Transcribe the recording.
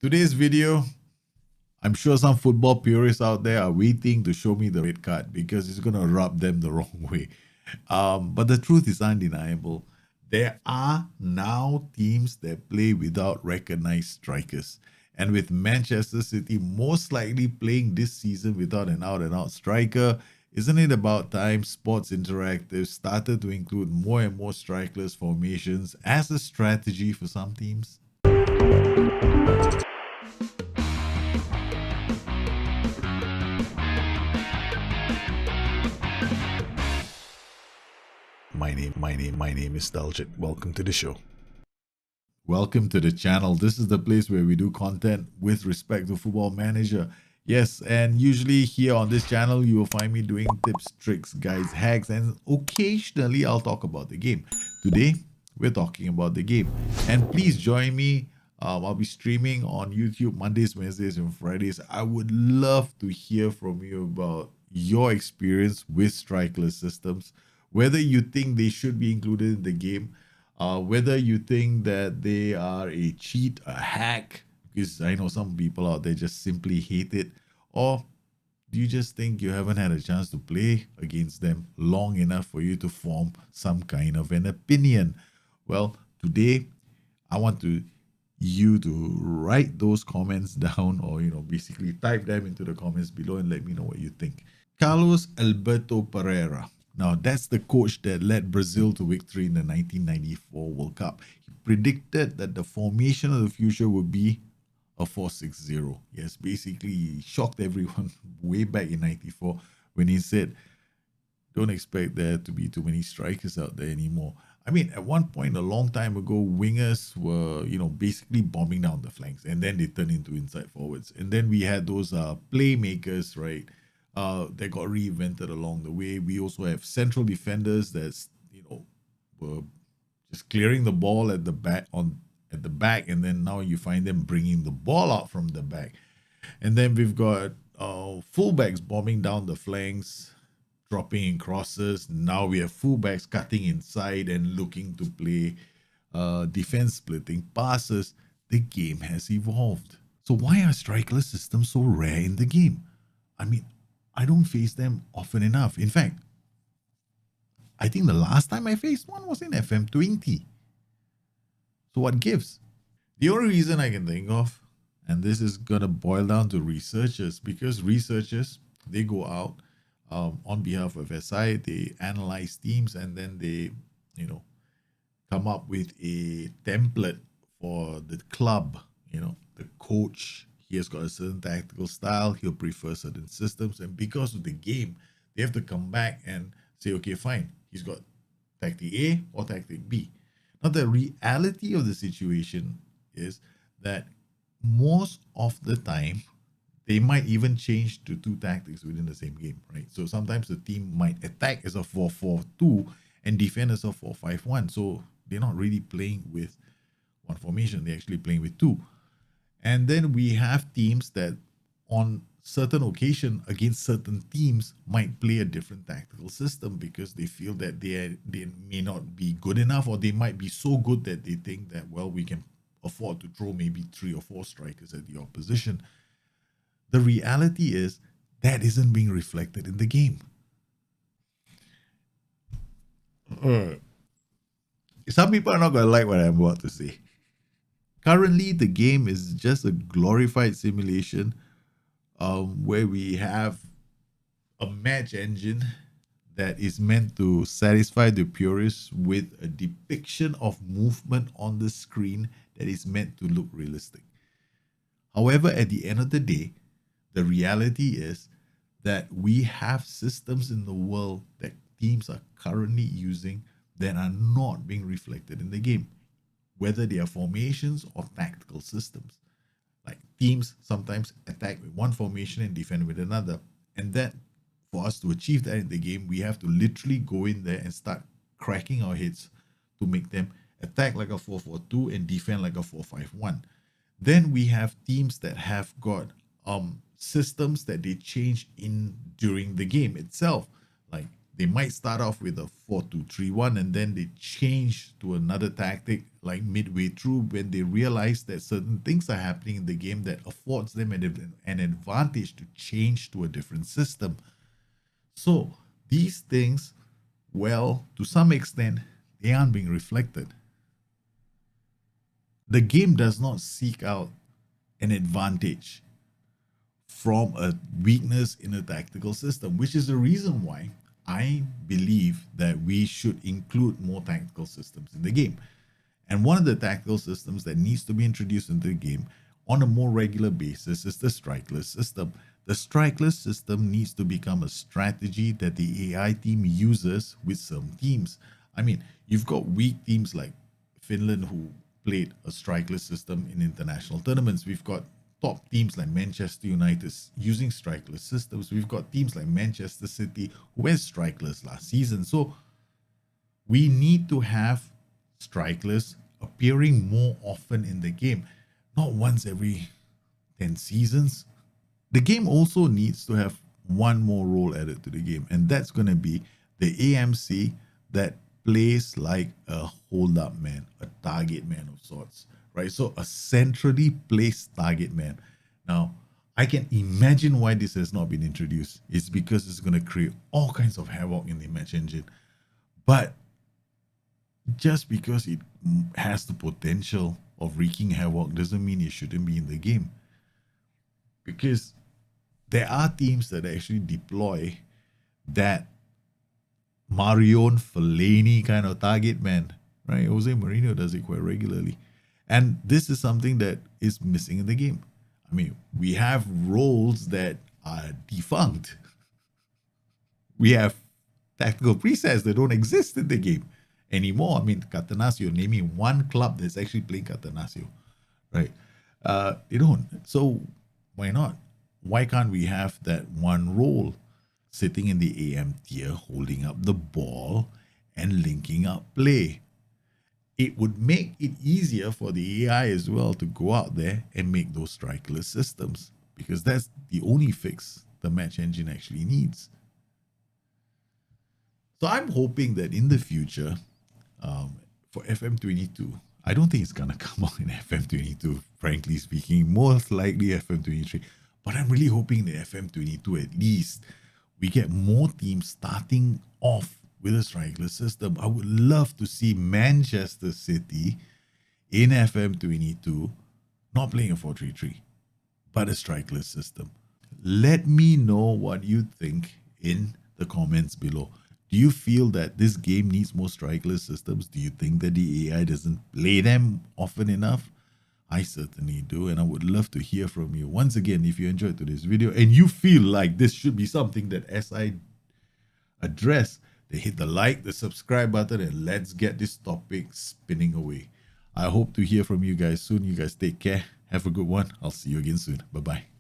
Today's video, I'm sure some football purists out there are waiting to show me the red card because it's going to rub them the wrong way. But the truth is undeniable. There are now teams that play without recognized strikers. And with Manchester City most likely playing this season without an out-and-out striker, isn't it about time Sports Interactive started to include more and more strikerless formations as a strategy for some teams? My name is Daljit. Welcome to the show. Welcome to the channel. This is the place where we do content with respect to Football Manager. Yes, and usually here on this channel, you will find me doing tips, tricks, guides, hacks, and occasionally I'll talk about the game. Today, we're talking about the game. And please join me. I'll be streaming on YouTube Mondays, Wednesdays, and Fridays. I would love to hear from you about your experience with strikerless systems, whether you think they should be included in the game, whether you think that they are a cheat, a hack, because I know some people out there just simply hate it, or do you just think you haven't had a chance to play against them long enough for you to form some kind of an opinion? Well, today I want you to write those comments down, or basically type them into the comments below and let me know what you think. Carlos Alberto Pereira. Now, that's the coach that led Brazil to victory in the 1994 World Cup. He predicted that the formation of the future would be a 4-6-0. Yes, basically, he shocked everyone way back in 94 when he said, don't expect there to be too many strikers out there anymore. I mean, at one point, a long time ago, wingers were, basically bombing down the flanks, and then they turned into inside forwards. And then we had those playmakers, right? That got reinvented along the way. We also have central defenders that's were just clearing the ball at the back and then now you find them bringing the ball out from the back. And then we've got fullbacks bombing down the flanks, dropping in crosses. Now we have fullbacks cutting inside and looking to play defense splitting passes. The game has evolved. So why are strikerless systems so rare in the game? I mean, I don't face them often enough. In fact, I think the last time I faced one was in FM20. So what gives? The only reason I can think of, and this is going to boil down to researchers, because researchers, they go out on behalf of SI, they analyze teams, and then they, come up with a template for the club, the coach. He has got a certain tactical style. He'll prefer certain systems. And because of the game, they have to come back and say, okay, fine. He's got tactic A or tactic B. Now, the reality of the situation is that most of the time, they might even change to two tactics within the same game, right? So sometimes the team might attack as a 4-4-2 and defend as a 4-5-1. So they're not really playing with one formation. They're actually playing with two. And then we have teams that on certain occasion against certain teams might play a different tactical system because they feel that they may not be good enough, or they might be so good that they think that, well, we can afford to throw maybe 3 or 4 strikers at the opposition. The reality is that isn't being reflected in the game. Some people are not going to like what I'm about to say. Currently, the game is just a glorified simulation where we have a match engine that is meant to satisfy the purists with a depiction of movement on the screen that is meant to look realistic. However, at the end of the day, the reality is that we have systems in the world that teams are currently using that are not being reflected in the game, whether they are formations or tactical systems. Like teams sometimes attack with one formation and defend with another. And that, for us to achieve that in the game, we have to literally go in there and start cracking our heads to make them attack like a 4-4-2 and defend like a 4-5-1. Then we have teams that have got systems that they change in during the game itself. Like They might start off with a 4-2-3-1 and then they change to another tactic like midway through when they realize that certain things are happening in the game that affords them an advantage to change to a different system. So these things, well, to some extent, they aren't being reflected. The game does not seek out an advantage from a weakness in a tactical system, which is the reason why I believe that we should include more tactical systems in the game. And one of the tactical systems that needs to be introduced into the game on a more regular basis is the strikeless system. The strikeless system needs to become a strategy that the AI team uses with some teams. I mean, you've got weak teams like Finland who played a strikeless system in international tournaments. We've got top teams like Manchester United using strikeless systems. We've got teams like Manchester City who went strikeless last season. So we need to have strikeless appearing more often in the game, not once every 10 seasons. The game also needs to have one more role added to the game, and that's going to be the AMC that plays like a hold-up man, a target man of sorts, right? So a centrally placed target man. Now, I can imagine why this has not been introduced. It's because it's going to create all kinds of havoc in the match engine. But just because it has the potential of wreaking havoc doesn't mean it shouldn't be in the game. Because there are teams that actually deploy that Marion Fellaini kind of target man, right? Jose Mourinho does it quite regularly. And this is something that is missing in the game. I mean, we have roles that are defunct. We have tactical presets that don't exist in the game anymore. I mean, Catenaccio, name me one club that's actually playing Catenaccio, right? They don't. So why not? Why can't we have that one role sitting in the AM tier, holding up the ball and linking up play? It would make it easier for the AI as well to go out there and make those strikerless systems, because that's the only fix the match engine actually needs. So I'm hoping that in the future, for FM22, I don't think it's going to come out in FM22, frankly speaking, most likely FM23. But I'm really hoping that FM22, at least, we get more teams starting off with a strikerless system. I would love to see Manchester City in FM22 not playing a 4-3-3, but a strikerless system. Let me know what you think in the comments below. Do you feel that this game needs more strikerless systems? Do you think that the AI doesn't play them often enough? I certainly do, and I would love to hear from you. Once again, if you enjoyed today's video and you feel like this should be something that SI address, then hit the like, the subscribe button, and let's get this topic spinning away. I hope to hear from you guys soon. You guys take care. Have a good one. I'll see you again soon. Bye-bye.